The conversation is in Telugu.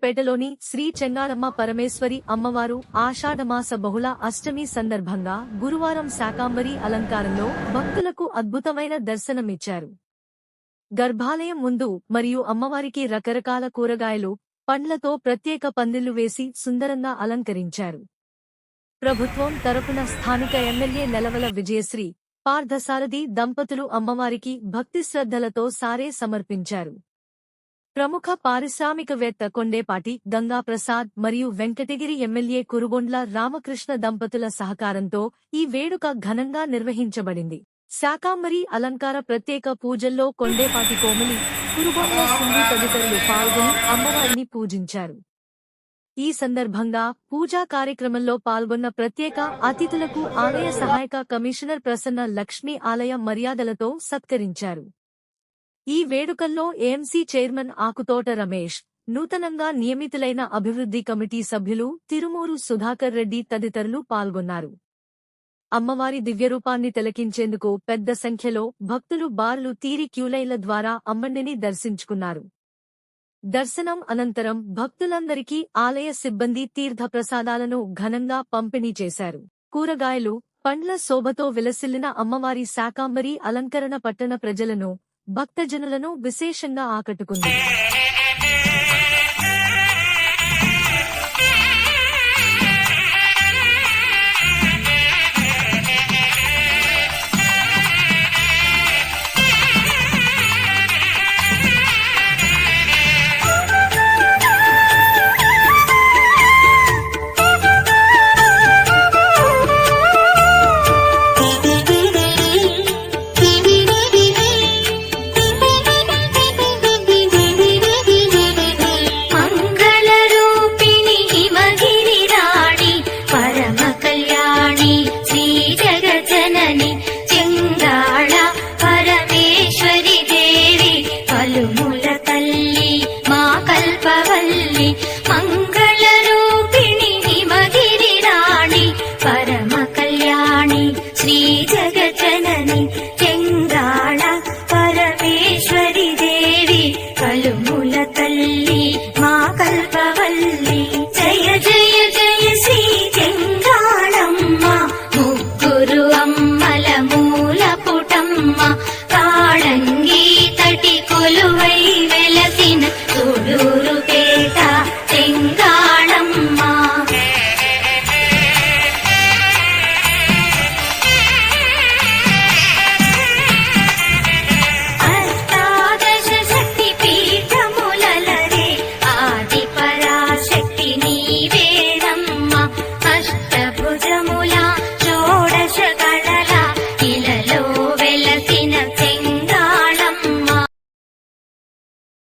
సూళ్లూరుపేటలోని శ్రీ చెంగాళమ్మ పరమేశ్వరి అమ్మవారు ఆషాఢమాస బహుళ అష్టమి సందర్భంగా గురువారం శాకాంబరి అలంకారంలో భక్తులకు అద్భుతమైన దర్శనమిచ్చారు. గర్భాలయం ముందు మరియు అమ్మవారికి రకరకాల కూరగాయలు, పండ్లతో ప్రత్యేక పందిళ్లు వేసి సుందరంగా అలంకరించారు. ప్రభుత్వం తరపున స్థానిక ఎమ్మెల్యే నెలవల విజయశ్రీ, పార్థసారథి దంపతులు అమ్మవారికి భక్తి శ్రద్ధలతో సారే సమర్పించారు. ప్రముఖ పారిశ్రామికవేత్త కొండేపాటి గంగాప్రసాద్ మరియు వెంకటగిరి ఎమ్మెల్యే కురుగొండ్ల రామకృష్ణ దంపతుల సహకారంతో ఈ వేడుక ఘనంగా నిర్వహించబడింది. శాకాంబరి అలంకార ప్రత్యేక పూజల్లో కొండేపాటి కోమలి, కురుగొండ్ల సుంది తదితరులు పాల్గొని అమ్మవారిని పూజించారు. ఈ సందర్భంగా పూజా కార్యక్రమంలో పాల్గొన్న ప్రత్యేక అతిథులకు ఆలయ సహాయక కమిషనర్ ప్రసన్న లక్ష్మి ఆలయ మర్యాదలతో సత్కరించారు. ఈ వేడుకల్లో ఏఎంసీ చైర్మన్ ఆకుతోట రమేష్, నూతనంగా నియమితులైన అభివృద్ధి కమిటీ సభ్యులు తిరుమూరు సుధాకర్ రెడ్డి తదితరులు పాల్గొన్నారు. అమ్మవారి దివ్యరూపాన్ని తిలకించేందుకు పెద్ద సంఖ్యలో భక్తులు బారులు తీరి క్యూలైన్ల ద్వారా అమ్మడిని దర్శించుకున్నారు. దర్శనం అనంతరం భక్తులందరికీ ఆలయ సిబ్బంది తీర్థప్రసాదాలను ఘనంగా పంపిణీ చేశారు. కూరగాయలు, పండ్ల శోభతో విలసిల్లిన అమ్మవారి శాకాంబరి అలంకరణ పట్టణ ప్రజలను, భక్తజనులను విశేషంగా ఆకట్టుకుంది.